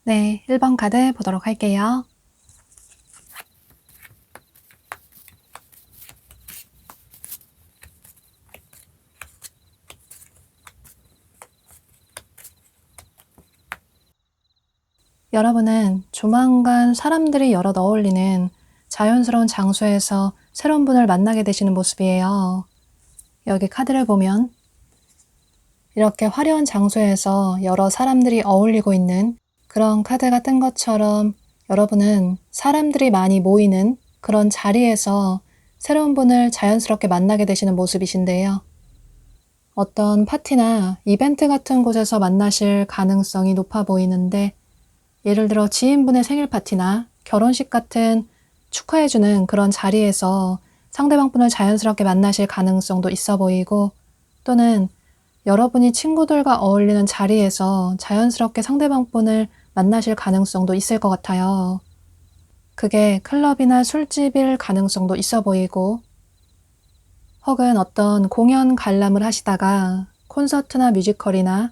네, 1번 카드 보도록 할게요. 여러분은 조만간 사람들이 여럿 어울리는 자연스러운 장소에서 새로운 분을 만나게 되시는 모습이에요. 여기 카드를 보면 이렇게 화려한 장소에서 여러 사람들이 어울리고 있는 그런 카드가 뜬 것처럼 여러분은 사람들이 많이 모이는 그런 자리에서 새로운 분을 자연스럽게 만나게 되시는 모습이신데요. 어떤 파티나 이벤트 같은 곳에서 만나실 가능성이 높아 보이는데, 예를 들어 지인분의 생일 파티나 결혼식 같은 축하해주는 그런 자리에서 상대방 분을 자연스럽게 만나실 가능성도 있어 보이고, 또는 여러분이 친구들과 어울리는 자리에서 자연스럽게 상대방 분을 만나실 가능성도 있을 것 같아요. 그게 클럽이나 술집일 가능성도 있어 보이고, 혹은 어떤 공연 관람을 하시다가 콘서트나 뮤지컬이나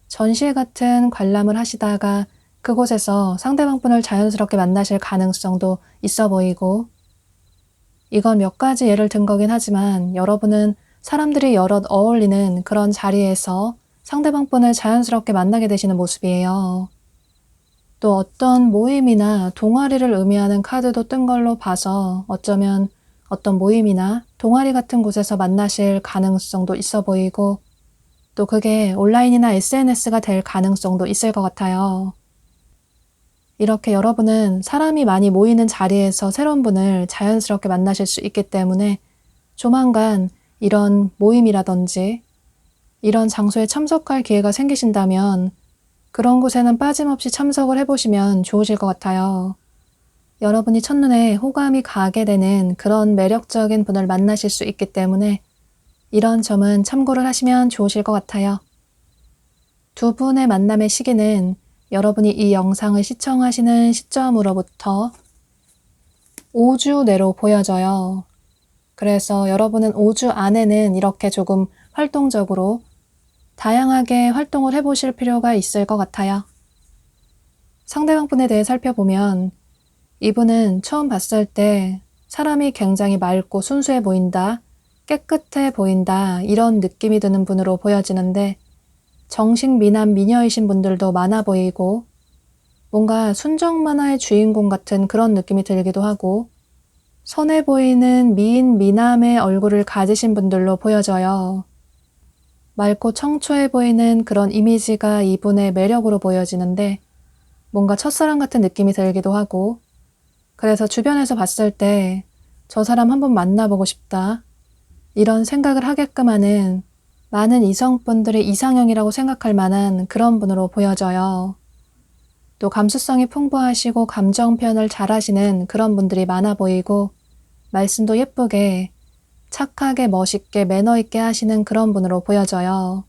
전시회 같은 관람을 하시다가 그곳에서 상대방 분을 자연스럽게 만나실 가능성도 있어 보이고, 이건 몇 가지 예를 든 거긴 하지만 여러분은 사람들이 여럿 어울리는 그런 자리에서 상대방 분을 자연스럽게 만나게 되시는 모습이에요. 또 어떤 모임이나 동아리를 의미하는 카드도 뜬 걸로 봐서 어쩌면 어떤 모임이나 동아리 같은 곳에서 만나실 가능성도 있어 보이고, 또 그게 온라인이나 SNS가 될 가능성도 있을 것 같아요. 이렇게 여러분은 사람이 많이 모이는 자리에서 새로운 분을 자연스럽게 만나실 수 있기 때문에 조만간 이런 모임이라든지 이런 장소에 참석할 기회가 생기신다면 그런 곳에는 빠짐없이 참석을 해보시면 좋으실 것 같아요. 여러분이 첫눈에 호감이 가게 되는 그런 매력적인 분을 만나실 수 있기 때문에 이런 점은 참고를 하시면 좋으실 것 같아요. 두 분의 만남의 시기는 여러분이 이 영상을 시청하시는 시점으로부터 5주 내로 보여져요. 그래서 여러분은 5주 안에는 이렇게 조금 활동적으로 다양하게 활동을 해보실 필요가 있을 것 같아요. 상대방 분에 대해 살펴보면 이분은 처음 봤을 때 사람이 굉장히 맑고 순수해 보인다, 깨끗해 보인다 이런 느낌이 드는 분으로 보여지는데 정식 미남 미녀이신 분들도 많아 보이고 뭔가 순정 만화의 주인공 같은 그런 느낌이 들기도 하고 선해 보이는 미인 미남의 얼굴을 가지신 분들로 보여져요. 맑고 청초해 보이는 그런 이미지가 이분의 매력으로 보여지는데 뭔가 첫사랑 같은 느낌이 들기도 하고 그래서 주변에서 봤을 때 저 사람 한번 만나보고 싶다 이런 생각을 하게끔 하는 많은 이성분들이 이상형이라고 생각할 만한 그런 분으로 보여져요. 또 감수성이 풍부하시고 감정 표현을 잘하시는 그런 분들이 많아 보이고 말씀도 예쁘게 착하게 멋있게 매너 있게 하시는 그런 분으로 보여져요.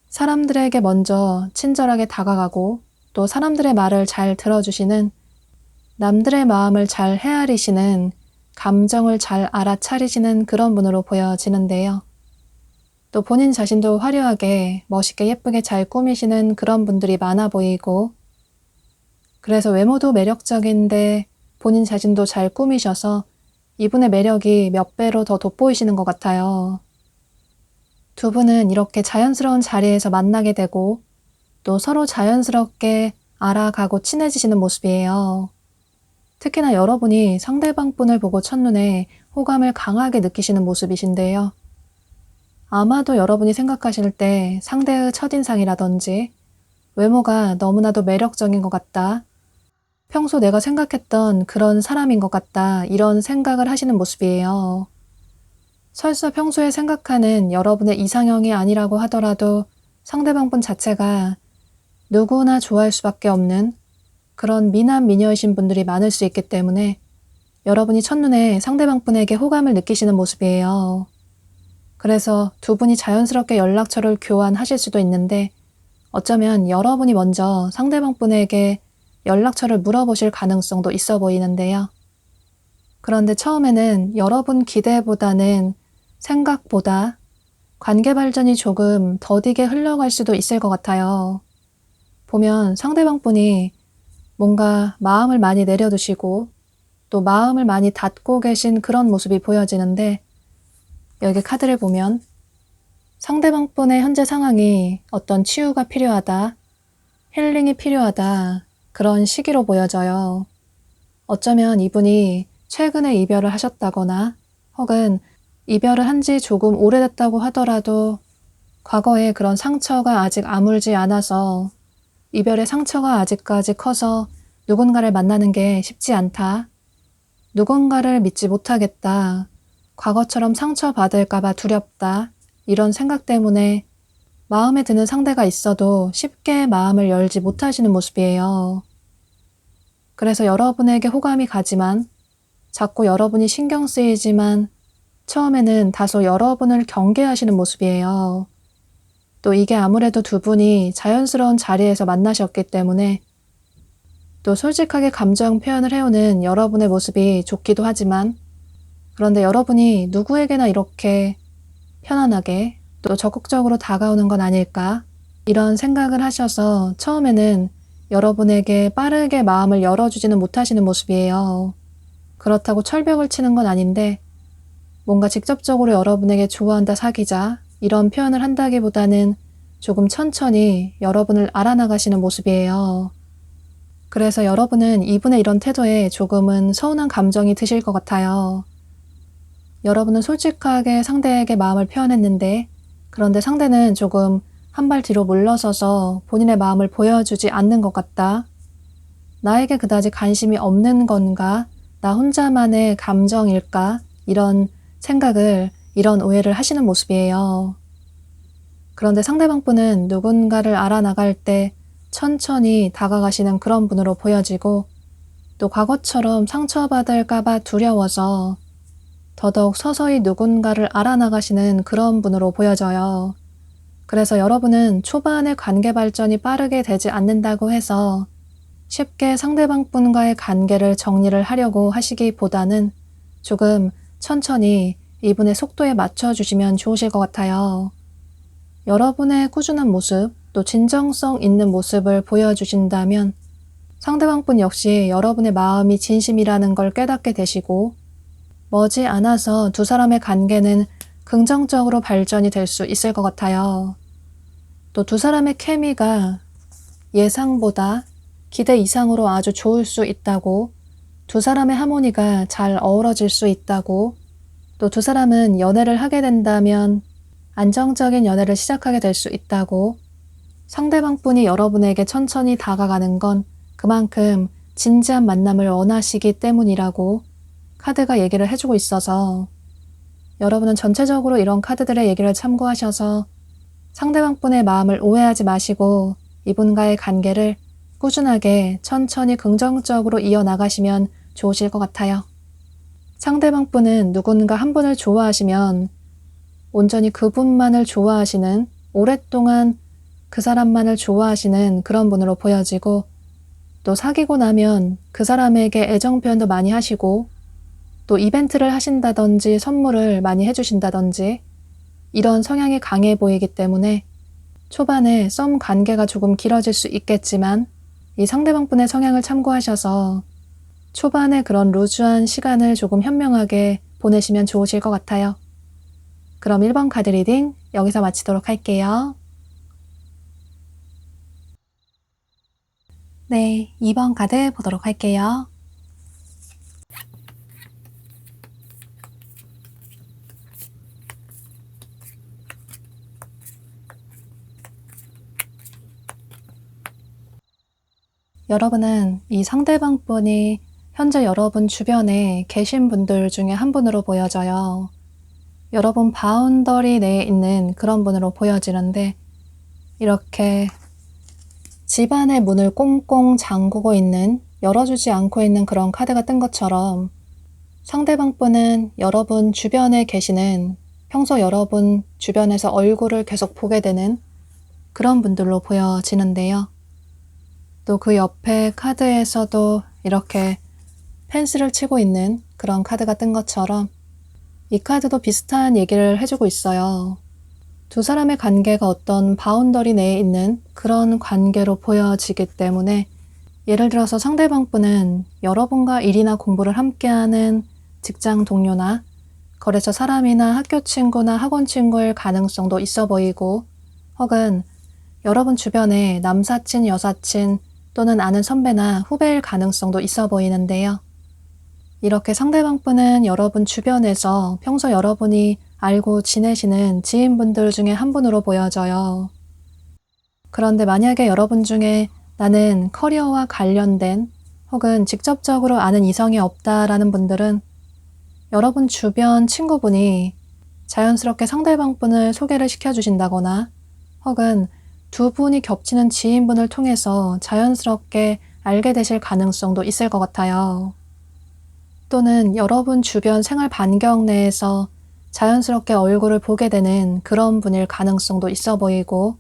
사람들에게 먼저 친절하게 다가가고 또 사람들의 말을 잘 들어주시는 남들의 마음을 잘 헤아리시는 감정을 잘 알아차리시는 그런 분으로 보여지는데요. 또 본인 자신도 화려하게 멋있게 예쁘게 잘 꾸미시는 그런 분들이 많아 보이고 그래서 외모도 매력적인데 본인 자신도 잘 꾸미셔서 이분의 매력이 몇 배로 더 돋보이시는 것 같아요. 두 분은 이렇게 자연스러운 자리에서 만나게 되고 또 서로 자연스럽게 알아가고 친해지시는 모습이에요. 특히나 여러분이 상대방 분을 보고 첫눈에 호감을 강하게 느끼시는 모습이신데요. 아마도 여러분이 생각하실 때 상대의 첫인상이라든지 외모가 너무나도 매력적인 것 같다. 평소 내가 생각했던 그런 사람인 것 같다. 이런 생각을 하시는 모습이에요. 설사 평소에 생각하는 여러분의 이상형이 아니라고 하더라도 상대방 분 자체가 누구나 좋아할 수밖에 없는 그런 미남 미녀이신 분들이 많을 수 있기 때문에 여러분이 첫눈에 상대방 분에게 호감을 느끼시는 모습이에요. 그래서 두 분이 자연스럽게 연락처를 교환하실 수도 있는데 어쩌면 여러분이 먼저 상대방 분에게 연락처를 물어보실 가능성도 있어 보이는데요. 그런데 처음에는 여러분 기대보다는 생각보다 관계 발전이 조금 더디게 흘러갈 수도 있을 것 같아요. 보면 상대방 분이 뭔가 마음을 많이 내려두시고 또 마음을 많이 닫고 계신 그런 모습이 보여지는데 여기 카드를 보면 상대방 분의 현재 상황이 어떤 치유가 필요하다, 힐링이 필요하다 그런 시기로 보여져요. 어쩌면 이분이 최근에 이별을 하셨다거나 혹은 이별을 한 지 조금 오래됐다고 하더라도 과거에 그런 상처가 아직 아물지 않아서 이별의 상처가 아직까지 커서 누군가를 만나는 게 쉽지 않다. 누군가를 믿지 못하겠다. 과거처럼 상처받을까봐 두렵다. 이런 생각 때문에 마음에 드는 상대가 있어도 쉽게 마음을 열지 못하시는 모습이에요. 그래서 여러분에게 호감이 가지만 자꾸 여러분이 신경 쓰이지만 처음에는 다소 여러분을 경계하시는 모습이에요. 또 이게 아무래도 두 분이 자연스러운 자리에서 만나셨기 때문에 또 솔직하게 감정 표현을 해오는 여러분의 모습이 좋기도 하지만 그런데 여러분이 누구에게나 이렇게 편안하게 또 적극적으로 다가오는 건 아닐까 이런 생각을 하셔서 처음에는 여러분에게 빠르게 마음을 열어주지는 못하시는 모습이에요. 그렇다고 철벽을 치는 건 아닌데 뭔가 직접적으로 여러분에게 좋아한다 사귀자 이런 표현을 한다기보다는 조금 천천히 여러분을 알아나가시는 모습이에요. 그래서 여러분은 이분의 이런 태도에 조금은 서운한 감정이 드실 것 같아요. 여러분은 솔직하게 상대에게 마음을 표현했는데 그런데 상대는 조금 한 발 뒤로 물러서서 본인의 마음을 보여주지 않는 것 같다. 나에게 그다지 관심이 없는 건가? 나 혼자만의 감정일까? 이런 생각을, 이런 오해를 하시는 모습이에요. 그런데 상대방 분은 누군가를 알아나갈 때 천천히 다가가시는 그런 분으로 보여지고 또 과거처럼 상처받을까봐 두려워서 더더욱 서서히 누군가를 알아나가시는 그런 분으로 보여져요. 그래서 여러분은 초반에 관계 발전이 빠르게 되지 않는다고 해서 쉽게 상대방 분과의 관계를 정리를 하려고 하시기보다는 조금 천천히 이분의 속도에 맞춰주시면 좋으실 것 같아요. 여러분의 꾸준한 모습, 또 진정성 있는 모습을 보여주신다면 상대방 분 역시 여러분의 마음이 진심이라는 걸 깨닫게 되시고 머지않아서 두 사람의 관계는 긍정적으로 발전이 될 수 있을 것 같아요. 또 두 사람의 케미가 예상보다 기대 이상으로 아주 좋을 수 있다고, 두 사람의 하모니가 잘 어우러질 수 있다고, 또 두 사람은 연애를 하게 된다면 안정적인 연애를 시작하게 될 수 있다고, 상대방 분이 여러분에게 천천히 다가가는 건 그만큼 진지한 만남을 원하시기 때문이라고 카드가 얘기를 해주고 있어서 여러분은 전체적으로 이런 카드들의 얘기를 참고하셔서 상대방 분의 마음을 오해하지 마시고 이분과의 관계를 꾸준하게 천천히 긍정적으로 이어나가시면 좋으실 것 같아요. 상대방 분은 누군가 한 분을 좋아하시면 온전히 그분만을 좋아하시는, 오랫동안 그 사람만을 좋아하시는 그런 분으로 보여지고, 또 사귀고 나면 그 사람에게 애정 표현도 많이 하시고, 또 이벤트를 하신다든지 선물을 많이 해주신다든지 이런 성향이 강해 보이기 때문에 초반에 썸 관계가 조금 길어질 수 있겠지만 이 상대방 분의 성향을 참고하셔서 초반에 그런 루즈한 시간을 조금 현명하게 보내시면 좋으실 것 같아요. 그럼 1번 카드 리딩 여기서 마치도록 할게요. 네, 2번 카드 보도록 할게요. 여러분은 이 상대방 분이 현재 여러분 주변에 계신 분들 중에 한 분으로 보여져요. 여러분 바운더리 내에 있는 그런 분으로 보여지는데 이렇게 집안의 문을 꽁꽁 잠그고 있는, 열어주지 않고 있는 그런 카드가 뜬 것처럼 상대방 분은 여러분 주변에 계시는, 평소 여러분 주변에서 얼굴을 계속 보게 되는 그런 분들로 보여지는데요. 또 그 옆에 카드에서도 이렇게 펜스를 치고 있는 그런 카드가 뜬 것처럼 이 카드도 비슷한 얘기를 해주고 있어요. 두 사람의 관계가 어떤 바운더리 내에 있는 그런 관계로 보여지기 때문에 예를 들어서 상대방 분은 여러분과 일이나 공부를 함께하는 직장 동료나 거래처 사람이나 학교 친구나 학원 친구일 가능성도 있어 보이고, 혹은 여러분 주변에 남사친, 여사친 또는 아는 선배나 후배일 가능성도 있어 보이는데요. 이렇게 상대방 분은 여러분 주변에서 평소 여러분이 알고 지내시는 지인분들 중에 한 분으로 보여져요. 그런데 만약에 여러분 중에 나는 커리어와 관련된 혹은 직접적으로 아는 이성이 없다라는 분들은 여러분 주변 친구분이 자연스럽게 상대방 분을 소개를 시켜주신다거나 혹은 두 분이 겹치는 지인분을 통해서 자연스럽게 알게 되실 가능성도 있을 것 같아요. 또는 여러분 주변 생활 반경 내에서 자연스럽게 얼굴을 보게 되는 그런 분일 가능성도 있어 보이고,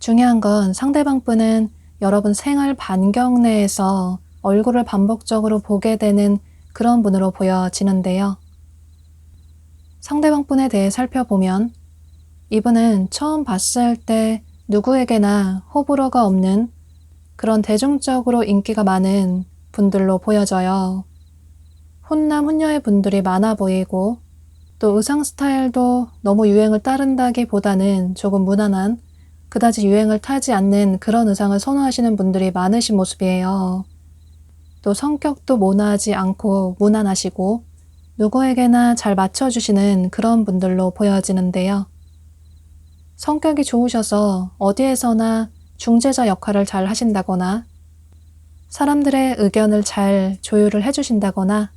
중요한 건 상대방 분은 여러분 생활 반경 내에서 얼굴을 반복적으로 보게 되는 그런 분으로 보여지는데요. 상대방 분에 대해 살펴보면 이분은 처음 봤을 때 누구에게나 호불호가 없는 그런 대중적으로 인기가 많은 분들로 보여져요. 훈남 훈녀의 분들이 많아 보이고, 또 의상 스타일도 너무 유행을 따른다기보다는 조금 무난한, 그다지 유행을 타지 않는 그런 의상을 선호하시는 분들이 많으신 모습이에요. 또 성격도 모나지 않고 무난하시고 누구에게나 잘 맞춰주시는 그런 분들로 보여지는데요. 성격이 좋으셔서 어디에서나 중재자 역할을 잘 하신다거나 사람들의 의견을 잘 조율을 해주신다거나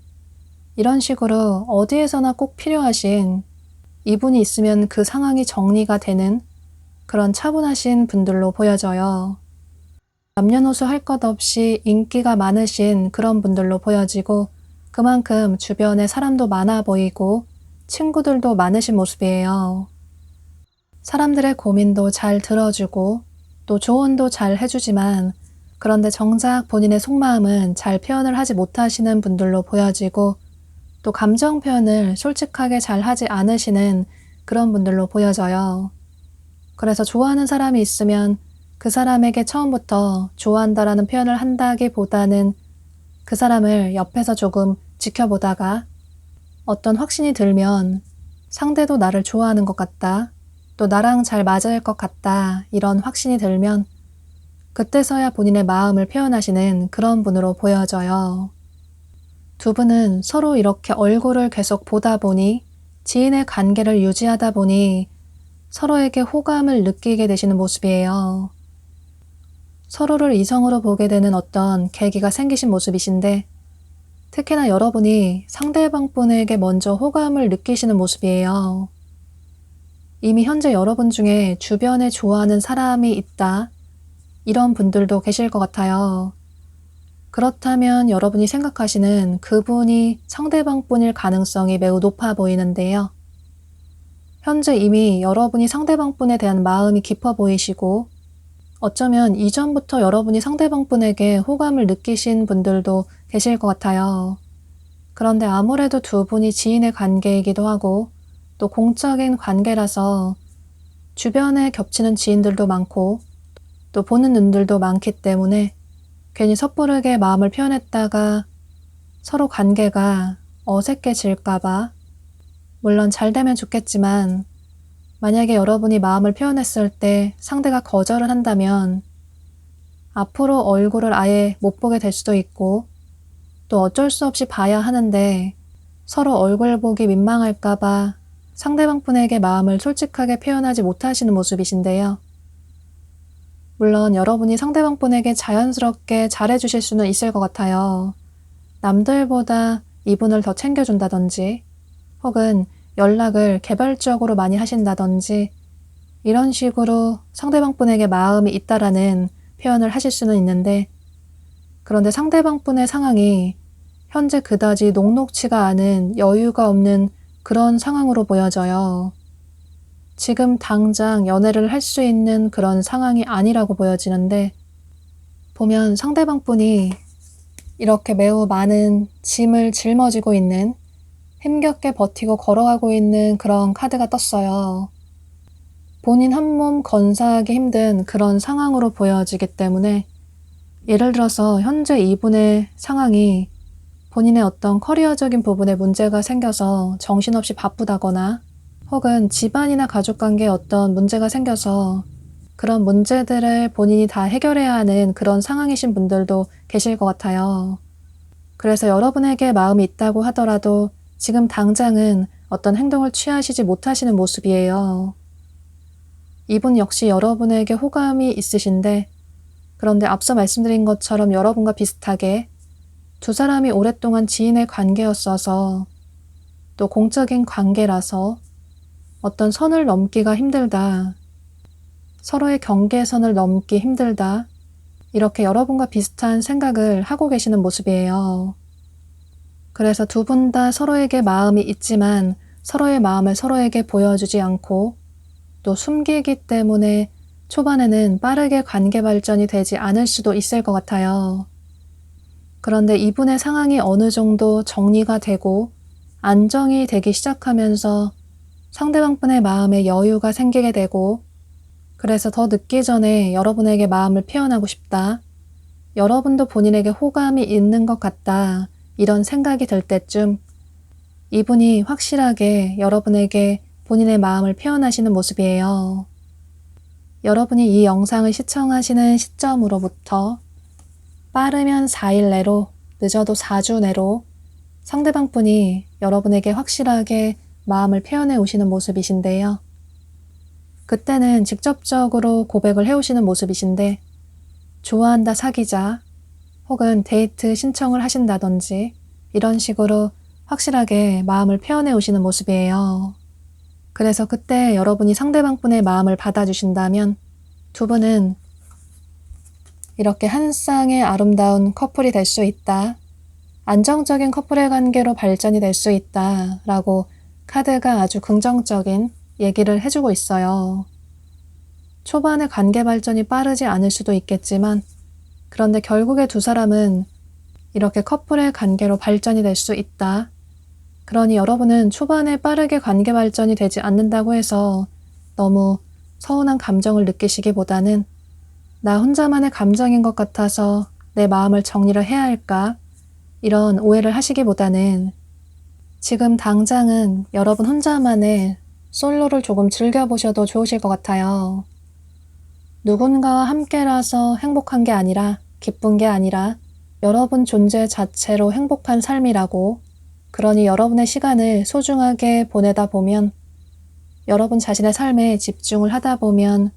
이런 식으로 어디에서나 꼭 필요하신, 이분이 있으면 그 상황이 정리가 되는 그런 차분하신 분들로 보여져요. 남녀노소 할 것 없이 인기가 많으신 그런 분들로 보여지고 그만큼 주변에 사람도 많아 보이고 친구들도 많으신 모습이에요. 사람들의 고민도 잘 들어주고 또 조언도 잘 해주지만 그런데 정작 본인의 속마음은 잘 표현을 하지 못하시는 분들로 보여지고 또 감정 표현을 솔직하게 잘 하지 않으시는 그런 분들로 보여져요. 그래서 좋아하는 사람이 있으면 그 사람에게 처음부터 좋아한다라는 표현을 한다기보다는 그 사람을 옆에서 조금 지켜보다가 어떤 확신이 들면 상대도 나를 좋아하는 것 같다, 또 나랑 잘 맞을 것 같다 이런 확신이 들면 그때서야 본인의 마음을 표현하시는 그런 분으로 보여져요. 두 분은 서로 이렇게 얼굴을 계속 보다 보니 지인의 관계를 유지하다 보니 서로에게 호감을 느끼게 되시는 모습이에요. 서로를 이성으로 보게 되는 어떤 계기가 생기신 모습이신데 특히나 여러분이 상대방 분에게 먼저 호감을 느끼시는 모습이에요. 이미 현재 여러분 중에 주변에 좋아하는 사람이 있다, 이런 분들도 계실 것 같아요. 그렇다면 여러분이 생각하시는 그분이 상대방 분일 가능성이 매우 높아 보이는데요. 현재 이미 여러분이 상대방 분에 대한 마음이 깊어 보이시고 어쩌면 이전부터 여러분이 상대방 분에게 호감을 느끼신 분들도 계실 것 같아요. 그런데 아무래도 두 분이 지인의 관계이기도 하고 또 공적인 관계라서 주변에 겹치는 지인들도 많고 또 보는 눈들도 많기 때문에 괜히 섣부르게 마음을 표현했다가 서로 관계가 어색해질까봐, 물론 잘 되면 좋겠지만 만약에 여러분이 마음을 표현했을 때 상대가 거절을 한다면 앞으로 얼굴을 아예 못 보게 될 수도 있고 또 어쩔 수 없이 봐야 하는데 서로 얼굴 보기 민망할까봐 상대방 분에게 마음을 솔직하게 표현하지 못하시는 모습이신데요. 물론 여러분이 상대방 분에게 자연스럽게 잘해주실 수는 있을 것 같아요. 남들보다 이분을 더 챙겨준다든지 혹은 연락을 개별적으로 많이 하신다든지 이런 식으로 상대방 분에게 마음이 있다라는 표현을 하실 수는 있는데 그런데 상대방 분의 상황이 현재 그다지 녹록치가 않은 여유가 없는 그런 상황으로 보여져요. 지금 당장 연애를 할 수 있는 그런 상황이 아니라고 보여지는데 보면 상대방 분이 이렇게 매우 많은 짐을 짊어지고 있는 힘겹게 버티고 걸어가고 있는 그런 카드가 떴어요. 본인 한 몸 건사하기 힘든 그런 상황으로 보여지기 때문에 예를 들어서 현재 이분의 상황이 본인의 어떤 커리어적인 부분에 문제가 생겨서 정신없이 바쁘다거나 혹은 집안이나 가족관계에 어떤 문제가 생겨서 그런 문제들을 본인이 다 해결해야 하는 그런 상황이신 분들도 계실 것 같아요. 그래서 여러분에게 마음이 있다고 하더라도 지금 당장은 어떤 행동을 취하시지 못하시는 모습이에요. 이분 역시 여러분에게 호감이 있으신데 그런데 앞서 말씀드린 것처럼 여러분과 비슷하게 두 사람이 오랫동안 지인의 관계였어서 또 공적인 관계라서 어떤 선을 넘기가 힘들다, 서로의 경계선을 넘기 힘들다, 이렇게 여러분과 비슷한 생각을 하고 계시는 모습이에요. 그래서 두 분 다 서로에게 마음이 있지만 서로의 마음을 서로에게 보여주지 않고 또 숨기기 때문에 초반에는 빠르게 관계 발전이 되지 않을 수도 있을 것 같아요. 그런데 이분의 상황이 어느 정도 정리가 되고 안정이 되기 시작하면서 상대방 분의 마음에 여유가 생기게 되고 그래서 더 늦기 전에 여러분에게 마음을 표현하고 싶다, 여러분도 본인에게 호감이 있는 것 같다 이런 생각이 들 때쯤 이분이 확실하게 여러분에게 본인의 마음을 표현하시는 모습이에요. 여러분이 이 영상을 시청하시는 시점으로부터 빠르면 4일 내로, 늦어도 4주 내로 상대방 분이 여러분에게 확실하게 마음을 표현해 오시는 모습이신데요. 그때는 직접적으로 고백을 해오시는 모습이신데 좋아한다, 사귀자, 혹은 데이트 신청을 하신다든지 이런 식으로 확실하게 마음을 표현해 오시는 모습이에요. 그래서 그때 여러분이 상대방 분의 마음을 받아주신다면 두 분은 이렇게 한 쌍의 아름다운 커플이 될 수 있다. 안정적인 커플의 관계로 발전이 될 수 있다. 라고 카드가 아주 긍정적인 얘기를 해주고 있어요. 초반에 관계 발전이 빠르지 않을 수도 있겠지만 그런데 결국에 두 사람은 이렇게 커플의 관계로 발전이 될 수 있다. 그러니 여러분은 초반에 빠르게 관계 발전이 되지 않는다고 해서 너무 서운한 감정을 느끼시기보다는 나 혼자만의 감정인 것 같아서 내 마음을 정리를 해야 할까? 이런 오해를 하시기보다는 지금 당장은 여러분 혼자만의 솔로를 조금 즐겨보셔도 좋으실 것 같아요. 누군가와 함께라서 행복한 게 아니라 기쁜 게 아니라 여러분 존재 자체로 행복한 삶이라고. 그러니 여러분의 시간을 소중하게 보내다 보면 여러분 자신의 삶에 집중을 하다 보면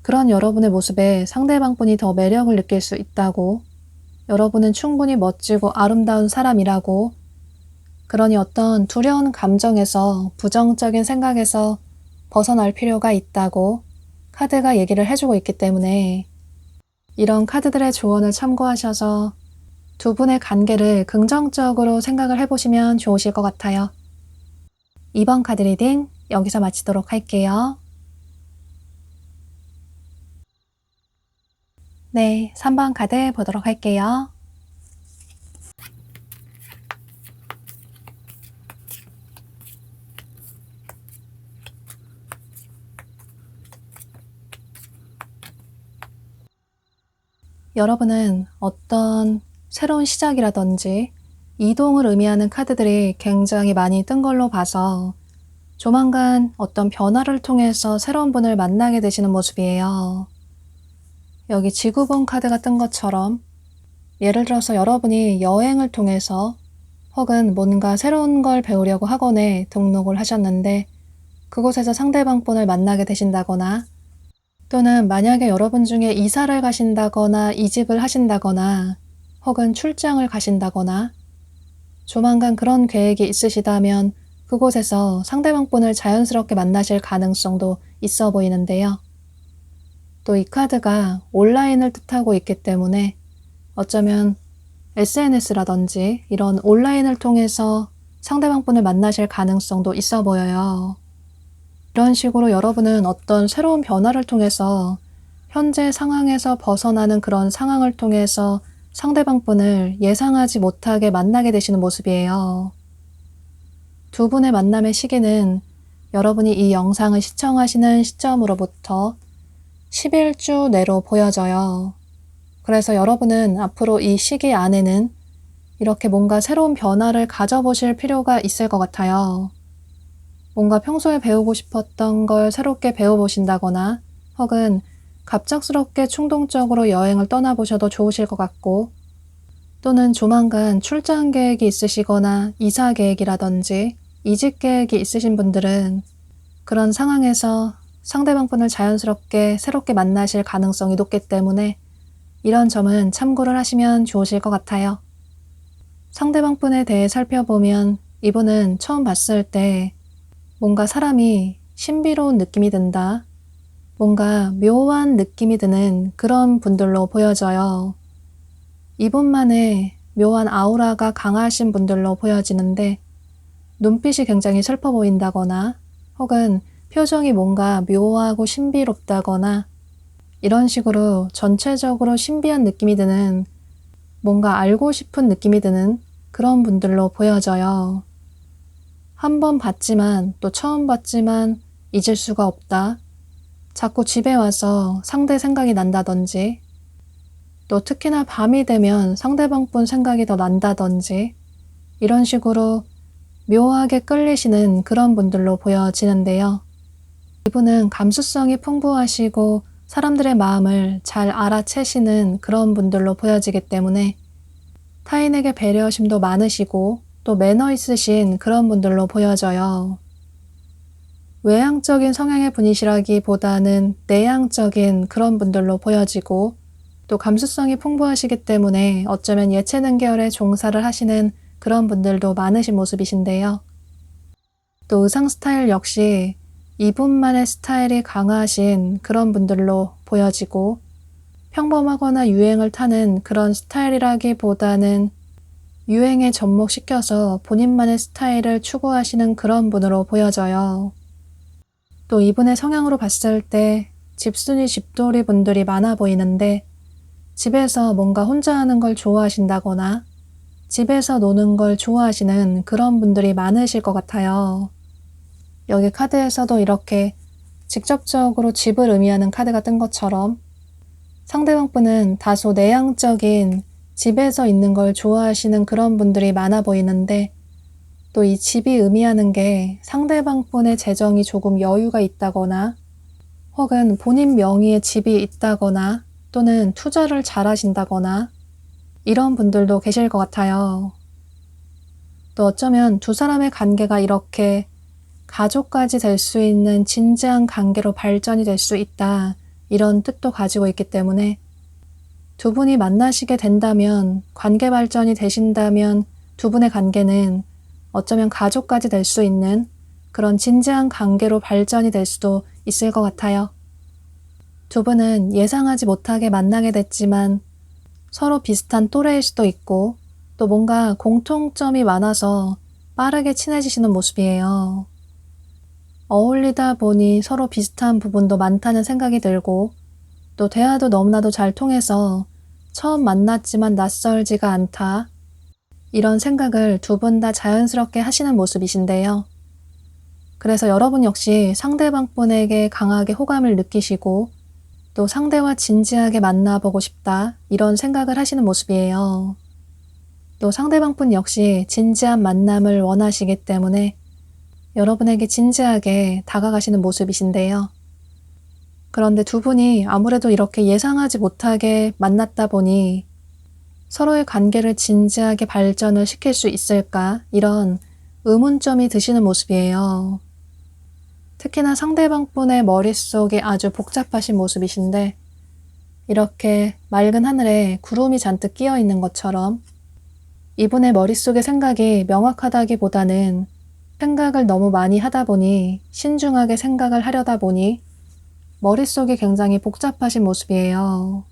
그런 여러분의 모습에 상대방분이 더 매력을 느낄 수 있다고. 여러분은 충분히 멋지고 아름다운 사람이라고. 그러니 어떤 두려운 감정에서 부정적인 생각에서 벗어날 필요가 있다고 카드가 얘기를 해주고 있기 때문에 이런 카드들의 조언을 참고하셔서 두 분의 관계를 긍정적으로 생각을 해보시면 좋으실 것 같아요. 2번 카드 리딩 여기서 마치도록 할게요. 네, 3번 카드 보도록 할게요. 여러분은 어떤 새로운 시작이라든지 이동을 의미하는 카드들이 굉장히 많이 뜬 걸로 봐서 조만간 어떤 변화를 통해서 새로운 분을 만나게 되시는 모습이에요. 여기 지구본 카드가 뜬 것처럼 예를 들어서 여러분이 여행을 통해서 혹은 뭔가 새로운 걸 배우려고 학원에 등록을 하셨는데 그곳에서 상대방 분을 만나게 되신다거나 또는 만약에 여러분 중에 이사를 가신다거나 이직을 하신다거나 혹은 출장을 가신다거나 조만간 그런 계획이 있으시다면 그곳에서 상대방 분을 자연스럽게 만나실 가능성도 있어 보이는데요. 또 이 카드가 온라인을 뜻하고 있기 때문에 어쩌면 SNS라든지 이런 온라인을 통해서 상대방 분을 만나실 가능성도 있어 보여요. 이런 식으로 여러분은 어떤 새로운 변화를 통해서 현재 상황에서 벗어나는 그런 상황을 통해서 상대방 분을 예상하지 못하게 만나게 되시는 모습이에요. 두 분의 만남의 시기는 여러분이 이 영상을 시청하시는 시점으로부터 11주 내로 보여져요. 그래서 여러분은 앞으로 이 시기 안에는 이렇게 뭔가 새로운 변화를 가져보실 필요가 있을 것 같아요. 뭔가 평소에 배우고 싶었던 걸 새롭게 배워보신다거나 혹은 갑작스럽게 충동적으로 여행을 떠나보셔도 좋으실 것 같고 또는 조만간 출장 계획이 있으시거나 이사 계획이라든지 이직 계획이 있으신 분들은 그런 상황에서 상대방 분을 자연스럽게 새롭게 만나실 가능성이 높기 때문에 이런 점은 참고를 하시면 좋으실 것 같아요. 상대방 분에 대해 살펴보면 이분은 처음 봤을 때 뭔가 사람이 신비로운 느낌이 든다. 뭔가 묘한 느낌이 드는 그런 분들로 보여져요. 이분만의 묘한 아우라가 강하신 분들로 보여지는데 눈빛이 굉장히 슬퍼 보인다거나 혹은 표정이 뭔가 묘하고 신비롭다거나 이런 식으로 전체적으로 신비한 느낌이 드는 뭔가 알고 싶은 느낌이 드는 그런 분들로 보여져요. 한 번 봤지만 또 처음 봤지만 잊을 수가 없다. 자꾸 집에 와서 상대 생각이 난다든지 또 특히나 밤이 되면 상대방 분 생각이 더 난다든지 이런 식으로 묘하게 끌리시는 그런 분들로 보여지는데요. 이분은 감수성이 풍부하시고 사람들의 마음을 잘 알아채시는 그런 분들로 보여지기 때문에 타인에게 배려심도 많으시고 또 매너 있으신 그런 분들로 보여져요. 외향적인 성향의 분이시라기보다는 내향적인 그런 분들로 보여지고 또 감수성이 풍부하시기 때문에 어쩌면 예체능 계열의 종사를 하시는 그런 분들도 많으신 모습이신데요. 또 의상 스타일 역시 이분만의 스타일이 강하신 그런 분들로 보여지고 평범하거나 유행을 타는 그런 스타일이라기보다는 유행에 접목시켜서 본인만의 스타일을 추구하시는 그런 분으로 보여져요. 또 이분의 성향으로 봤을 때 집순이 집돌이 분들이 많아 보이는데 집에서 뭔가 혼자 하는 걸 좋아하신다거나 집에서 노는 걸 좋아하시는 그런 분들이 많으실 것 같아요. 여기 카드에서도 이렇게 직접적으로 집을 의미하는 카드가 뜬 것처럼 상대방 분은 다소 내향적인 집에서 있는 걸 좋아하시는 그런 분들이 많아 보이는데 또 이 집이 의미하는 게 상대방 분의 재정이 조금 여유가 있다거나 혹은 본인 명의의 집이 있다거나 또는 투자를 잘 하신다거나 이런 분들도 계실 것 같아요. 또 어쩌면 두 사람의 관계가 이렇게 가족까지 될 수 있는 진지한 관계로 발전이 될 수 있다 이런 뜻도 가지고 있기 때문에 두 분이 만나시게 된다면 관계 발전이 되신다면 두 분의 관계는 어쩌면 가족까지 될 수 있는 그런 진지한 관계로 발전이 될 수도 있을 것 같아요. 두 분은 예상하지 못하게 만나게 됐지만 서로 비슷한 또래일 수도 있고 또 뭔가 공통점이 많아서 빠르게 친해지시는 모습이에요. 어울리다 보니 서로 비슷한 부분도 많다는 생각이 들고 또 대화도 너무나도 잘 통해서 처음 만났지만 낯설지가 않다. 이런 생각을 두 분 다 자연스럽게 하시는 모습이신데요. 그래서 여러분 역시 상대방 분에게 강하게 호감을 느끼시고 또 상대와 진지하게 만나보고 싶다 이런 생각을 하시는 모습이에요. 또 상대방 분 역시 진지한 만남을 원하시기 때문에 여러분에게 진지하게 다가가시는 모습이신데요. 그런데 두 분이 아무래도 이렇게 예상하지 못하게 만났다 보니 서로의 관계를 진지하게 발전을 시킬 수 있을까 이런 의문점이 드시는 모습이에요. 특히나 상대방 분의 머릿속이 아주 복잡하신 모습이신데 이렇게 맑은 하늘에 구름이 잔뜩 끼어 있는 것처럼 이분의 머릿속의 생각이 명확하다기보다는 생각을 너무 많이 하다 보니 신중하게 생각을 하려다 보니 머릿속이 굉장히 복잡하신 모습이에요.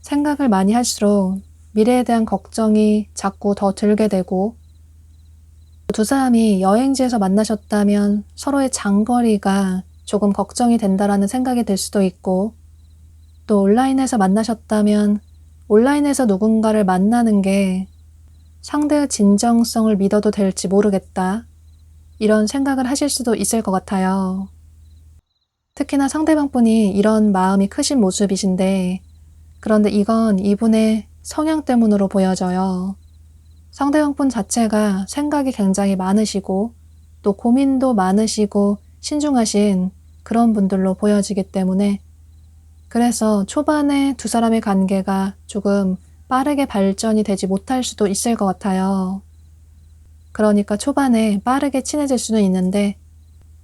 생각을 많이 할수록 미래에 대한 걱정이 자꾸 더 들게 되고 두 사람이 여행지에서 만나셨다면 서로의 장거리가 조금 걱정이 된다라는 생각이 들 수도 있고 또 온라인에서 만나셨다면 온라인에서 누군가를 만나는 게 상대의 진정성을 믿어도 될지 모르겠다. 이런 생각을 하실 수도 있을 것 같아요. 특히나 상대방 분이 이런 마음이 크신 모습이신데 그런데 이건 이분의 성향 때문으로 보여져요. 상대방 분 자체가 생각이 굉장히 많으시고 또 고민도 많으시고 신중하신 그런 분들로 보여지기 때문에 그래서 초반에 두 사람의 관계가 조금 빠르게 발전이 되지 못할 수도 있을 것 같아요. 그러니까 초반에 빠르게 친해질 수는 있는데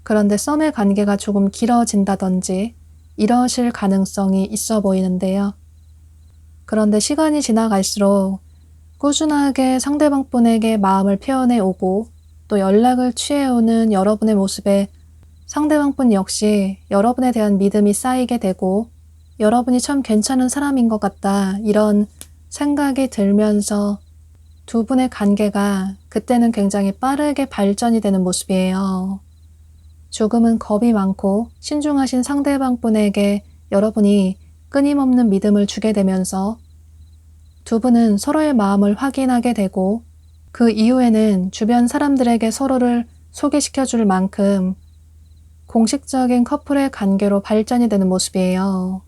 그런데 썸의 관계가 조금 길어진다든지 이러실 가능성이 있어 보이는데요. 그런데 시간이 지나갈수록 꾸준하게 상대방 분에게 마음을 표현해 오고 또 연락을 취해오는 여러분의 모습에 상대방 분 역시 여러분에 대한 믿음이 쌓이게 되고 여러분이 참 괜찮은 사람인 것 같다 이런 생각이 들면서 두 분의 관계가 그때는 굉장히 빠르게 발전이 되는 모습이에요. 조금은 겁이 많고 신중하신 상대방 분에게 여러분이 끊임없는 믿음을 주게 되면서 두 분은 서로의 마음을 확인하게 되고 그 이후에는 주변 사람들에게 서로를 소개시켜 줄 만큼 공식적인 커플의 관계로 발전이 되는 모습이에요.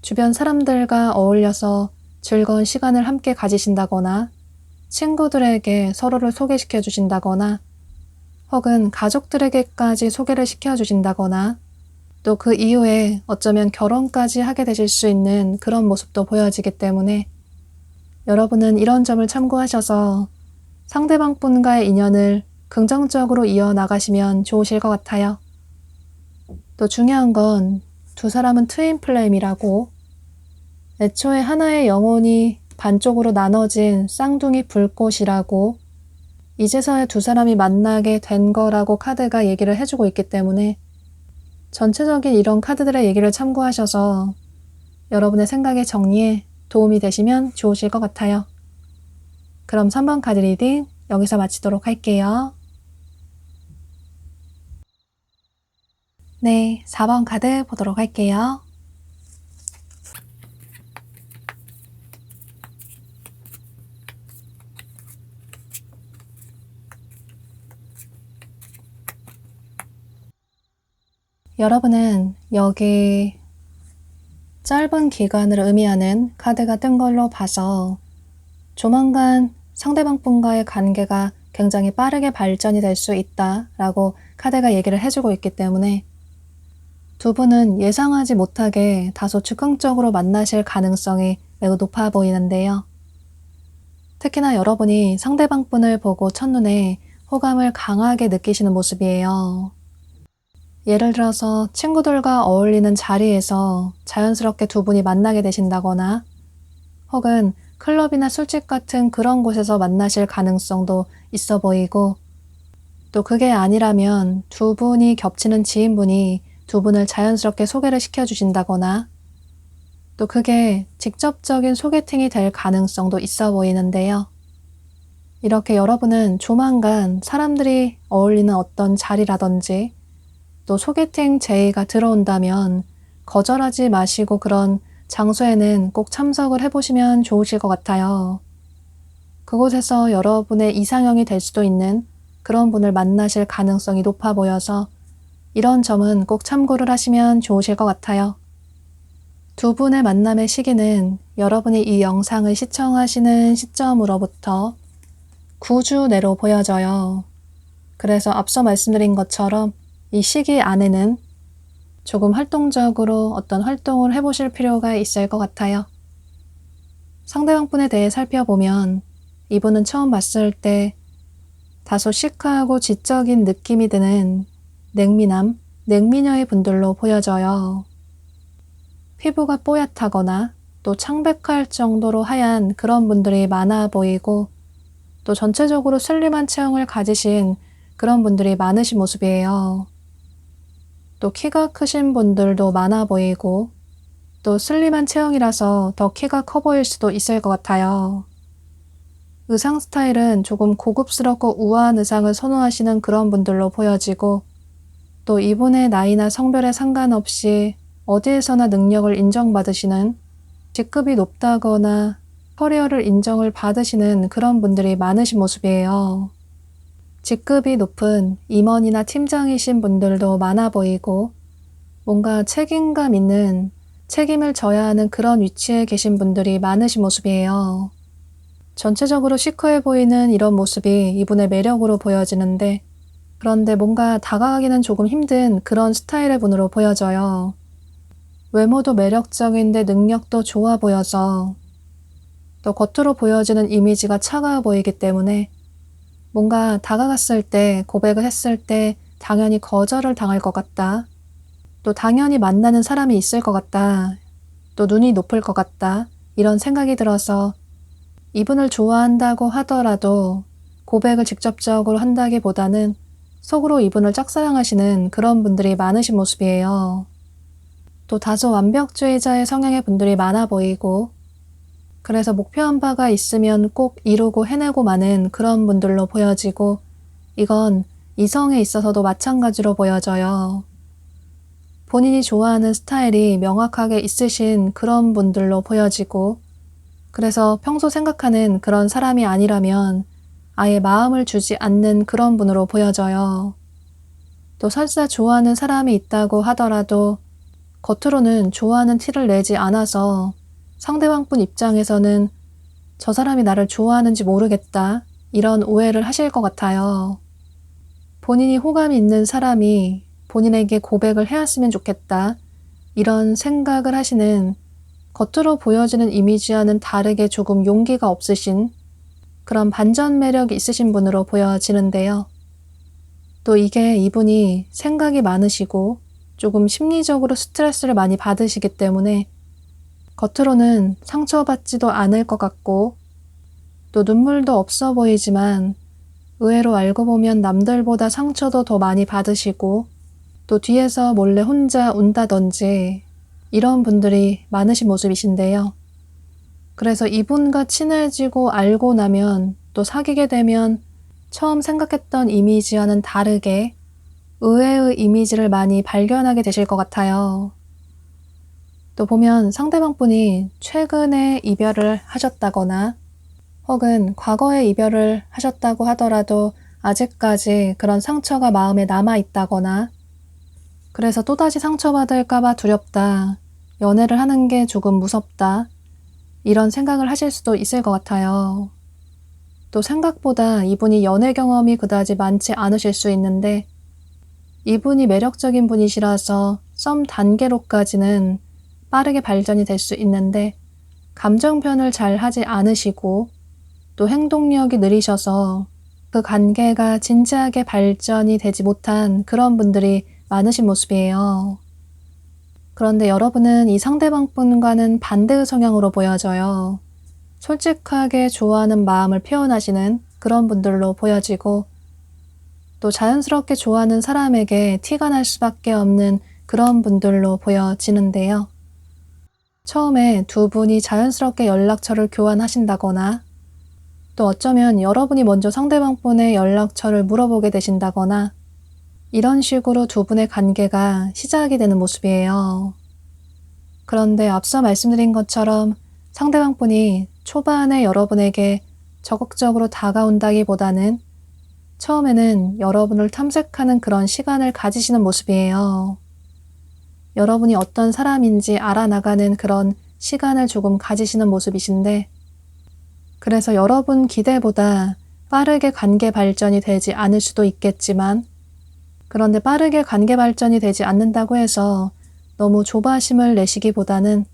주변 사람들과 어울려서 즐거운 시간을 함께 가지신다거나 친구들에게 서로를 소개시켜 주신다거나 혹은 가족들에게까지 소개를 시켜 주신다거나 또 그 이후에 어쩌면 결혼까지 하게 되실 수 있는 그런 모습도 보여지기 때문에 여러분은 이런 점을 참고하셔서 상대방 분과의 인연을 긍정적으로 이어나가시면 좋으실 것 같아요. 또 중요한 건 두 사람은 트윈 플레임이라고 애초에 하나의 영혼이 반쪽으로 나눠진 쌍둥이 불꽃이라고 이제서야 두 사람이 만나게 된 거라고 카드가 얘기를 해주고 있기 때문에 전체적인 이런 카드들의 얘기를 참고하셔서 여러분의 생각의 정리에 도움이 되시면 좋으실 것 같아요. 그럼 3번 카드 리딩 여기서 마치도록 할게요. 네, 4번 카드 보도록 할게요. 여러분은 여기 짧은 기간을 의미하는 카드가 뜬 걸로 봐서 조만간 상대방 분과의 관계가 굉장히 빠르게 발전이 될 수 있다라고 카드가 얘기를 해주고 있기 때문에 두 분은 예상하지 못하게 다소 즉흥적으로 만나실 가능성이 매우 높아 보이는데요. 특히나 여러분이 상대방 분을 보고 첫눈에 호감을 강하게 느끼시는 모습이에요. 예를 들어서 친구들과 어울리는 자리에서 자연스럽게 두 분이 만나게 되신다거나 혹은 클럽이나 술집 같은 그런 곳에서 만나실 가능성도 있어 보이고 또 그게 아니라면 두 분이 겹치는 지인분이 두 분을 자연스럽게 소개를 시켜주신다거나 또 그게 직접적인 소개팅이 될 가능성도 있어 보이는데요. 이렇게 여러분은 조만간 사람들이 어울리는 어떤 자리라든지 또 소개팅 제의가 들어온다면 거절하지 마시고 그런 장소에는 꼭 참석을 해보시면 좋으실 것 같아요. 그곳에서 여러분의 이상형이 될 수도 있는 그런 분을 만나실 가능성이 높아 보여서 이런 점은 꼭 참고를 하시면 좋으실 것 같아요. 두 분의 만남의 시기는 여러분이 이 영상을 시청하시는 시점으로부터 9주 내로 보여져요. 그래서 앞서 말씀드린 것처럼 이 시기 안에는 조금 활동적으로 어떤 활동을 해보실 필요가 있을 것 같아요. 상대방 분에 대해 살펴보면 이분은 처음 봤을 때 다소 시크하고 지적인 느낌이 드는 냉미남, 냉미녀의 분들로 보여져요. 피부가 뽀얗다거나 또 창백할 정도로 하얀 그런 분들이 많아 보이고 또 전체적으로 슬림한 체형을 가지신 그런 분들이 많으신 모습이에요. 또 키가 크신 분들도 많아 보이고 또 슬림한 체형이라서 더 키가 커 보일 수도 있을 것 같아요. 의상 스타일은 조금 고급스럽고 우아한 의상을 선호하시는 그런 분들로 보여지고 또 이분의 나이나 성별에 상관없이 어디에서나 능력을 인정받으시는 직급이 높다거나 커리어를 인정을 받으시는 그런 분들이 많으신 모습이에요. 직급이 높은 임원이나 팀장이신 분들도 많아 보이고 뭔가 책임감 있는 책임을 져야 하는 그런 위치에 계신 분들이 많으신 모습이에요. 전체적으로 시크해 보이는 이런 모습이 이분의 매력으로 보여지는데 그런데 뭔가 다가가기는 조금 힘든 그런 스타일의 분으로 보여져요. 외모도 매력적인데 능력도 좋아 보여서 또 겉으로 보여지는 이미지가 차가워 보이기 때문에 뭔가 다가갔을 때 고백을 했을 때 당연히 거절을 당할 것 같다. 또 당연히 만나는 사람이 있을 것 같다. 또 눈이 높을 것 같다. 이런 생각이 들어서 이분을 좋아한다고 하더라도 고백을 직접적으로 한다기보다는 속으로 이분을 짝사랑하시는 그런 분들이 많으신 모습이에요. 또 다소 완벽주의자의 성향의 분들이 많아 보이고 그래서 목표한 바가 있으면 꼭 이루고 해내고 마는 그런 분들로 보여지고 이건 이성에 있어서도 마찬가지로 보여져요. 본인이 좋아하는 스타일이 명확하게 있으신 그런 분들로 보여지고 그래서 평소 생각하는 그런 사람이 아니라면 아예 마음을 주지 않는 그런 분으로 보여져요. 또 설사 좋아하는 사람이 있다고 하더라도 겉으로는 좋아하는 티를 내지 않아서 상대방 분 입장에서는 저 사람이 나를 좋아하는지 모르겠다 이런 오해를 하실 것 같아요. 본인이 호감이 있는 사람이 본인에게 고백을 해왔으면 좋겠다 이런 생각을 하시는 겉으로 보여지는 이미지와는 다르게 조금 용기가 없으신 그런 반전 매력이 있으신 분으로 보여지는데요. 또 이게 이분이 생각이 많으시고 조금 심리적으로 스트레스를 많이 받으시기 때문에 겉으로는 상처받지도 않을 것 같고 또 눈물도 없어 보이지만 의외로 알고 보면 남들보다 상처도 더 많이 받으시고 또 뒤에서 몰래 혼자 운다든지 이런 분들이 많으신 모습이신데요. 그래서 이분과 친해지고 알고 나면 또 사귀게 되면 처음 생각했던 이미지와는 다르게 의외의 이미지를 많이 발견하게 되실 것 같아요. 또 보면 상대방 분이 최근에 이별을 하셨다거나 혹은 과거에 이별을 하셨다고 하더라도 아직까지 그런 상처가 마음에 남아 있다거나 그래서 또다시 상처받을까봐 두렵다, 연애를 하는 게 조금 무섭다, 이런 생각을 하실 수도 있을 것 같아요. 또 생각보다 이분이 연애 경험이 그다지 많지 않으실 수 있는데 이분이 매력적인 분이시라서 썸 단계로까지는 빠르게 발전이 될 수 있는데 감정 표현을 잘 하지 않으시고 또 행동력이 느리셔서 그 관계가 진지하게 발전이 되지 못한 그런 분들이 많으신 모습이에요. 그런데 여러분은 이 상대방 분과는 반대의 성향으로 보여져요. 솔직하게 좋아하는 마음을 표현하시는 그런 분들로 보여지고 또 자연스럽게 좋아하는 사람에게 티가 날 수밖에 없는 그런 분들로 보여지는데요. 처음에 두 분이 자연스럽게 연락처를 교환하신다거나 또 어쩌면 여러분이 먼저 상대방 분의 연락처를 물어보게 되신다거나 이런 식으로 두 분의 관계가 시작이 되는 모습이에요. 그런데 앞서 말씀드린 것처럼 상대방 분이 초반에 여러분에게 적극적으로 다가온다기보다는 처음에는 여러분을 탐색하는 그런 시간을 가지시는 모습이에요. 여러분이 어떤 사람인지 알아나가는 그런 시간을 조금 가지시는 모습이신데 그래서 여러분 기대보다 빠르게 관계 발전이 되지 않을 수도 있겠지만 그런데 빠르게 관계 발전이 되지 않는다고 해서 너무 조바심을 내시기보다는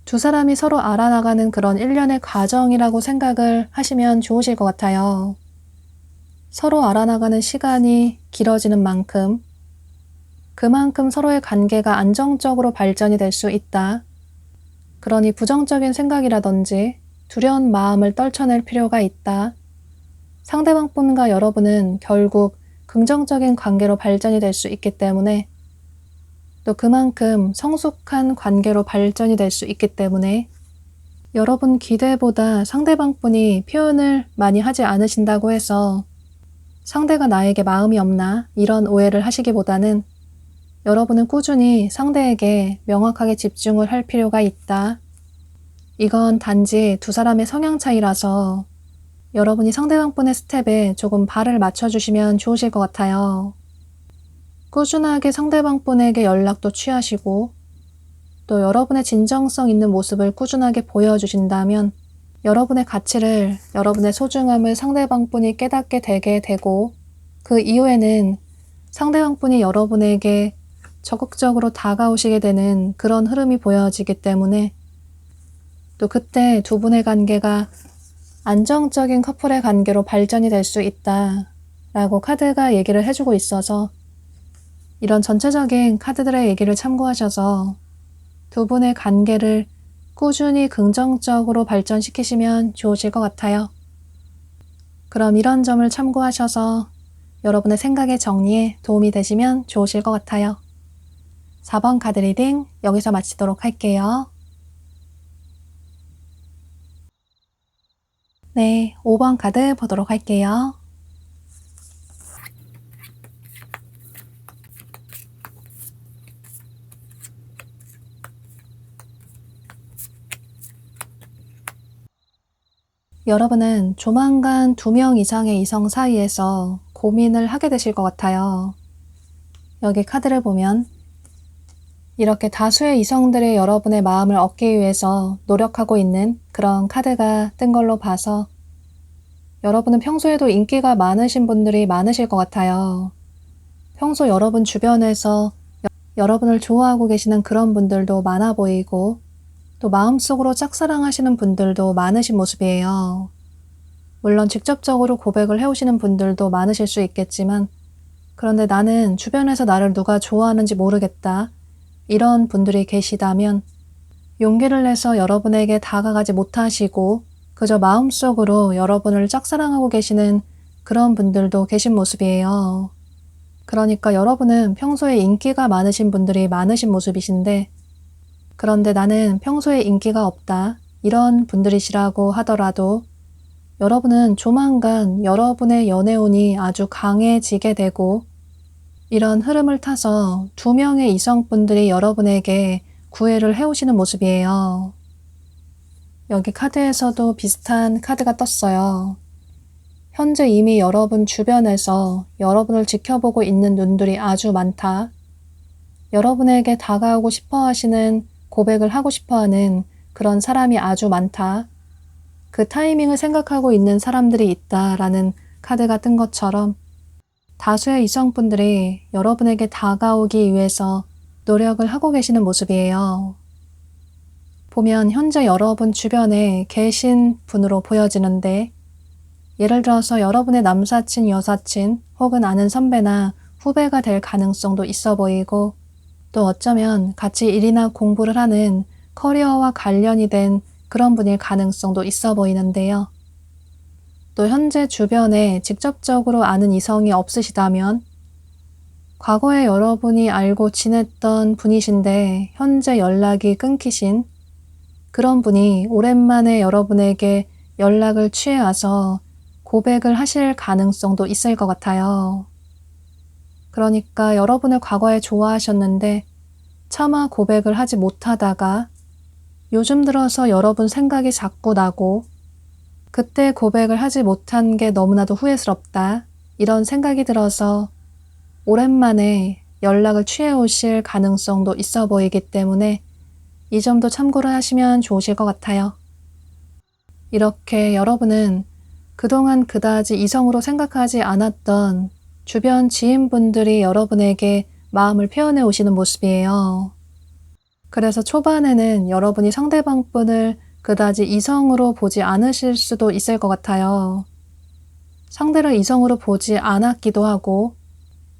두 사람이 서로 알아나가는 그런 일련의 과정이라고 생각을 하시면 좋으실 것 같아요. 서로 알아나가는 시간이 길어지는 만큼 그만큼 서로의 관계가 안정적으로 발전이 될 수 있다. 그러니 부정적인 생각이라든지 두려운 마음을 떨쳐낼 필요가 있다. 상대방 분과 여러분은 결국 긍정적인 관계로 발전이 될 수 있기 때문에 또 그만큼 성숙한 관계로 발전이 될 수 있기 때문에 여러분 기대보다 상대방 분이 표현을 많이 하지 않으신다고 해서 상대가 나에게 마음이 없나 이런 오해를 하시기보다는 여러분은 꾸준히 상대에게 명확하게 집중을 할 필요가 있다. 이건 단지 두 사람의 성향 차이라서 여러분이 상대방 분의 스텝에 조금 발을 맞춰주시면 좋으실 것 같아요. 꾸준하게 상대방 분에게 연락도 취하시고 또 여러분의 진정성 있는 모습을 꾸준하게 보여주신다면 여러분의 가치를, 여러분의 소중함을 상대방 분이 깨닫게 되게 되고 그 이후에는 상대방 분이 여러분에게 적극적으로 다가오시게 되는 그런 흐름이 보여지기 때문에 또 그때 두 분의 관계가 안정적인 커플의 관계로 발전이 될 수 있다 라고 카드가 얘기를 해주고 있어서 이런 전체적인 카드들의 얘기를 참고하셔서 두 분의 관계를 꾸준히 긍정적으로 발전시키시면 좋으실 것 같아요. 그럼 이런 점을 참고하셔서 여러분의 생각의 정리에 도움이 되시면 좋으실 것 같아요. 4번 카드 리딩 여기서 마치도록 할게요. 네, 5번 카드 보도록 할게요. 여러분은 조만간 2명 이상의 이성 사이에서 고민을 하게 되실 것 같아요. 여기 카드를 보면 이렇게 다수의 이성들이 여러분의 마음을 얻기 위해서 노력하고 있는 그런 카드가 뜬 걸로 봐서 여러분은 평소에도 인기가 많으신 분들이 많으실 것 같아요. 평소 여러분 주변에서 여러분을 좋아하고 계시는 그런 분들도 많아 보이고 또 마음속으로 짝사랑하시는 분들도 많으신 모습이에요. 물론 직접적으로 고백을 해오시는 분들도 많으실 수 있겠지만 그런데 나는 주변에서 나를 누가 좋아하는지 모르겠다. 이런 분들이 계시다면 용기를 내서 여러분에게 다가가지 못하시고 그저 마음속으로 여러분을 짝사랑하고 계시는 그런 분들도 계신 모습이에요. 그러니까 여러분은 평소에 인기가 많으신 분들이 많으신 모습이신데 그런데 나는 평소에 인기가 없다. 이런 분들이시라고 하더라도 여러분은 조만간 여러분의 연애운이 아주 강해지게 되고 이런 흐름을 타서 2명의 이성분들이 여러분에게 구애를 해오시는 모습이에요. 여기 카드에서도 비슷한 카드가 떴어요. 현재 이미 여러분 주변에서 여러분을 지켜보고 있는 눈들이 아주 많다. 여러분에게 다가오고 싶어 하시는, 고백을 하고 싶어 하는 그런 사람이 아주 많다. 그 타이밍을 생각하고 있는 사람들이 있다라는 카드가 뜬 것처럼 다수의 이성분들이 여러분에게 다가오기 위해서 노력을 하고 계시는 모습이에요. 보면 현재 여러분 주변에 계신 분으로 보여지는데 예를 들어서 여러분의 남사친, 여사친 혹은 아는 선배나 후배가 될 가능성도 있어 보이고 또 어쩌면 같이 일이나 공부를 하는 커리어와 관련이 된 그런 분일 가능성도 있어 보이는데요. 또 현재 주변에 직접적으로 아는 이성이 없으시다면 과거에 여러분이 알고 지냈던 분이신데 현재 연락이 끊기신 그런 분이 오랜만에 여러분에게 연락을 취해와서 고백을 하실 가능성도 있을 것 같아요. 그러니까 여러분을 과거에 좋아하셨는데 차마 고백을 하지 못하다가 요즘 들어서 여러분 생각이 자꾸 나고 그때 고백을 하지 못한 게 너무나도 후회스럽다. 이런 생각이 들어서 오랜만에 연락을 취해 오실 가능성도 있어 보이기 때문에 이 점도 참고를 하시면 좋으실 것 같아요. 이렇게 여러분은 그동안 그다지 이성으로 생각하지 않았던 주변 지인분들이 여러분에게 마음을 표현해 오시는 모습이에요. 그래서 초반에는 여러분이 상대방분을 그다지 이성으로 보지 않으실 수도 있을 것 같아요. 상대를 이성으로 보지 않았기도 하고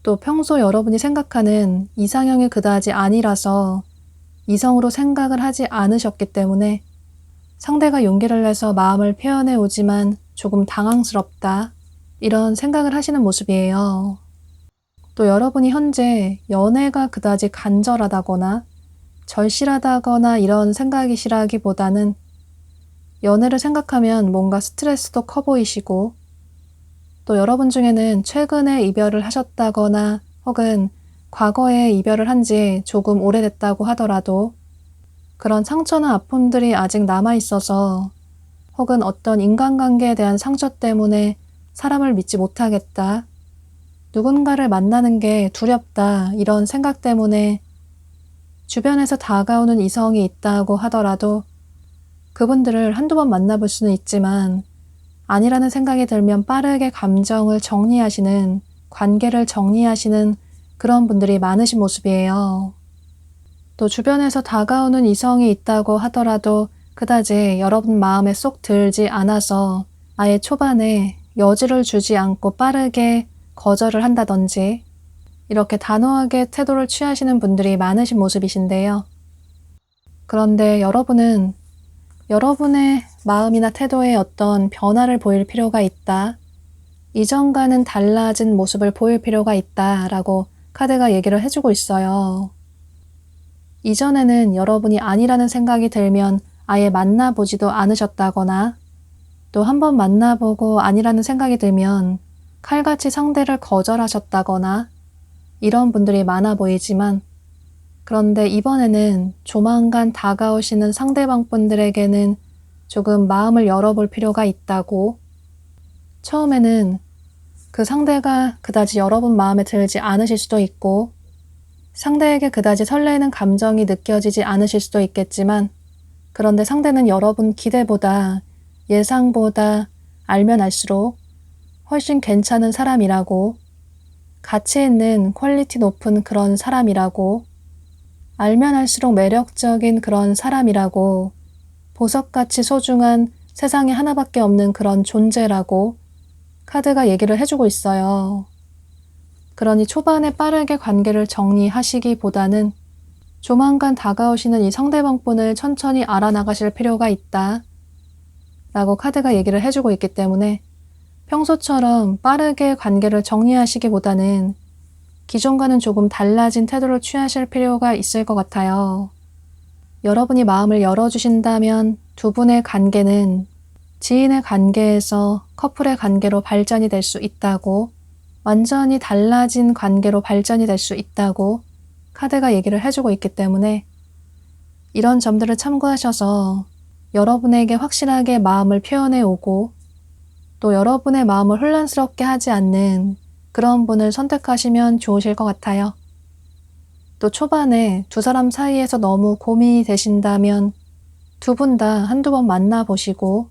또 평소 여러분이 생각하는 이상형이 그다지 아니라서 이성으로 생각을 하지 않으셨기 때문에 상대가 용기를 내서 마음을 표현해 오지만 조금 당황스럽다. 이런 생각을 하시는 모습이에요. 또 여러분이 현재 연애가 그다지 간절하다거나 절실하다거나 이런 생각이시라기보다는 연애를 생각하면 뭔가 스트레스도 커 보이시고 또 여러분 중에는 최근에 이별을 하셨다거나 혹은 과거에 이별을 한 지 조금 오래됐다고 하더라도 그런 상처나 아픔들이 아직 남아있어서 혹은 어떤 인간관계에 대한 상처 때문에 사람을 믿지 못하겠다. 누군가를 만나는 게 두렵다. 이런 생각 때문에 주변에서 다가오는 이성이 있다고 하더라도 그분들을 한두 번 만나볼 수는 있지만 아니라는 생각이 들면 빠르게 감정을 정리하시는, 관계를 정리하시는 그런 분들이 많으신 모습이에요. 또 주변에서 다가오는 이성이 있다고 하더라도 그다지 여러분 마음에 쏙 들지 않아서 아예 초반에 여지를 주지 않고 빠르게 거절을 한다든지 이렇게 단호하게 태도를 취하시는 분들이 많으신 모습이신데요. 그런데 여러분은 여러분의 마음이나 태도에 어떤 변화를 보일 필요가 있다. 이전과는 달라진 모습을 보일 필요가 있다라고 카드가 얘기를 해주고 있어요. 이전에는 여러분이 아니라는 생각이 들면 아예 만나보지도 않으셨다거나 또 한 번 만나보고 아니라는 생각이 들면 칼같이 상대를 거절하셨다거나 이런 분들이 많아 보이지만 그런데 이번에는 조만간 다가오시는 상대방 분들에게는 조금 마음을 열어볼 필요가 있다고 처음에는 그 상대가 그다지 여러분 마음에 들지 않으실 수도 있고 상대에게 그다지 설레는 감정이 느껴지지 않으실 수도 있겠지만 그런데 상대는 여러분 기대보다 예상보다 알면 알수록 훨씬 괜찮은 사람이라고 가치 있는 퀄리티 높은 그런 사람이라고 알면 알수록 매력적인 그런 사람이라고 보석같이 소중한 세상에 하나밖에 없는 그런 존재라고 카드가 얘기를 해주고 있어요. 그러니 초반에 빠르게 관계를 정리하시기보다는 조만간 다가오시는 이 상대방분을 천천히 알아나가실 필요가 있다. 라고 카드가 얘기를 해주고 있기 때문에 평소처럼 빠르게 관계를 정리하시기보다는 기존과는 조금 달라진 태도를 취하실 필요가 있을 것 같아요. 여러분이 마음을 열어주신다면 두 분의 관계는 지인의 관계에서 커플의 관계로 발전이 될 수 있다고, 완전히 달라진 관계로 발전이 될 수 있다고 카드가 얘기를 해주고 있기 때문에 이런 점들을 참고하셔서 여러분에게 확실하게 마음을 표현해 오고 또 여러분의 마음을 혼란스럽게 하지 않는 그런 분을 선택하시면 좋으실 것 같아요. 또 초반에 두 사람 사이에서 너무 고민이 되신다면 두 분 다 한두 번 만나보시고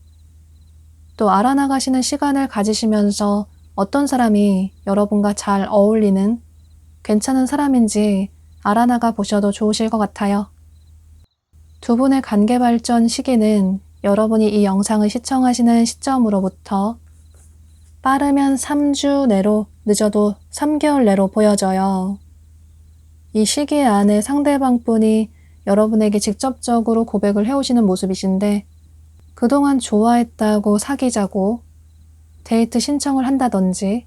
또 알아나가시는 시간을 가지시면서 어떤 사람이 여러분과 잘 어울리는 괜찮은 사람인지 알아나가 보셔도 좋으실 것 같아요. 두 분의 관계 발전 시기는 여러분이 이 영상을 시청하시는 시점으로부터 빠르면 3주 내로, 늦어도 3개월 내로 보여져요. 이 시기 안에 상대방 분이 여러분에게 직접적으로 고백을 해오시는 모습이신데 그동안 좋아했다고 사귀자고 데이트 신청을 한다든지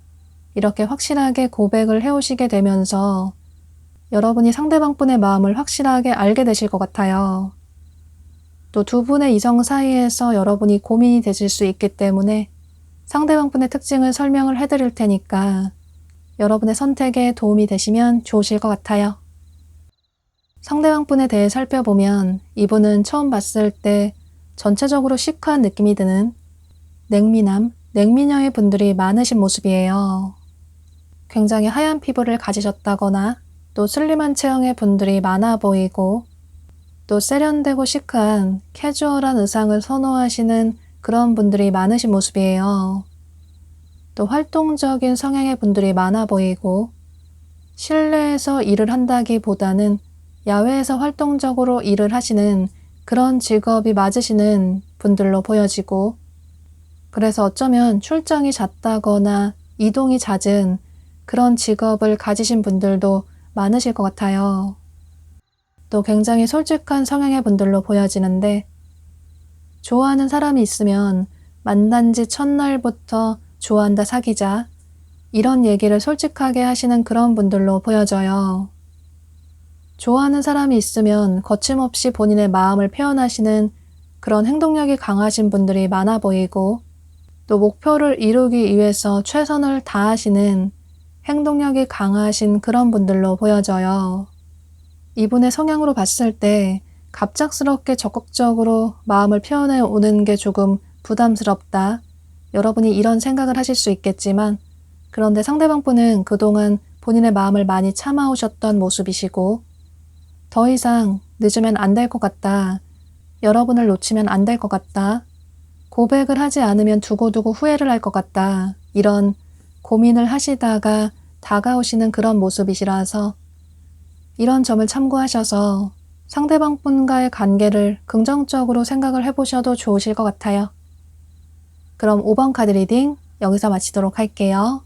이렇게 확실하게 고백을 해오시게 되면서 여러분이 상대방 분의 마음을 확실하게 알게 되실 것 같아요. 또 두 분의 이성 사이에서 여러분이 고민이 되실 수 있기 때문에 상대방 분의 특징을 설명을 해드릴 테니까 여러분의 선택에 도움이 되시면 좋으실 것 같아요. 상대방 분에 대해 살펴보면 이분은 처음 봤을 때 전체적으로 시크한 느낌이 드는 냉미남, 냉미녀의 분들이 많으신 모습이에요. 굉장히 하얀 피부를 가지셨다거나 또 슬림한 체형의 분들이 많아 보이고 또 세련되고 시크한 캐주얼한 의상을 선호하시는 그런 분들이 많으신 모습이에요. 또 활동적인 성향의 분들이 많아 보이고 실내에서 일을 한다기보다는 야외에서 활동적으로 일을 하시는 그런 직업이 맞으시는 분들로 보여지고 그래서 어쩌면 출장이 잦다거나 이동이 잦은 그런 직업을 가지신 분들도 많으실 것 같아요. 또 굉장히 솔직한 성향의 분들로 보여지는데 좋아하는 사람이 있으면 만난 지 첫날부터 좋아한다 사귀자 이런 얘기를 솔직하게 하시는 그런 분들로 보여져요. 좋아하는 사람이 있으면 거침없이 본인의 마음을 표현하시는 그런 행동력이 강하신 분들이 많아 보이고 또 목표를 이루기 위해서 최선을 다하시는 행동력이 강하신 그런 분들로 보여져요. 이분의 성향으로 봤을 때 갑작스럽게 적극적으로 마음을 표현해 오는 게 조금 부담스럽다. 여러분이 이런 생각을 하실 수 있겠지만 그런데 상대방 분은 그동안 본인의 마음을 많이 참아오셨던 모습이시고 더 이상 늦으면 안 될 것 같다. 여러분을 놓치면 안 될 것 같다. 고백을 하지 않으면 두고두고 후회를 할 것 같다. 이런 고민을 하시다가 다가오시는 그런 모습이시라서 이런 점을 참고하셔서 상대방 분과의 관계를 긍정적으로 생각을 해보셔도 좋으실 것 같아요. 그럼 5번 카드 리딩 여기서 마치도록 할게요.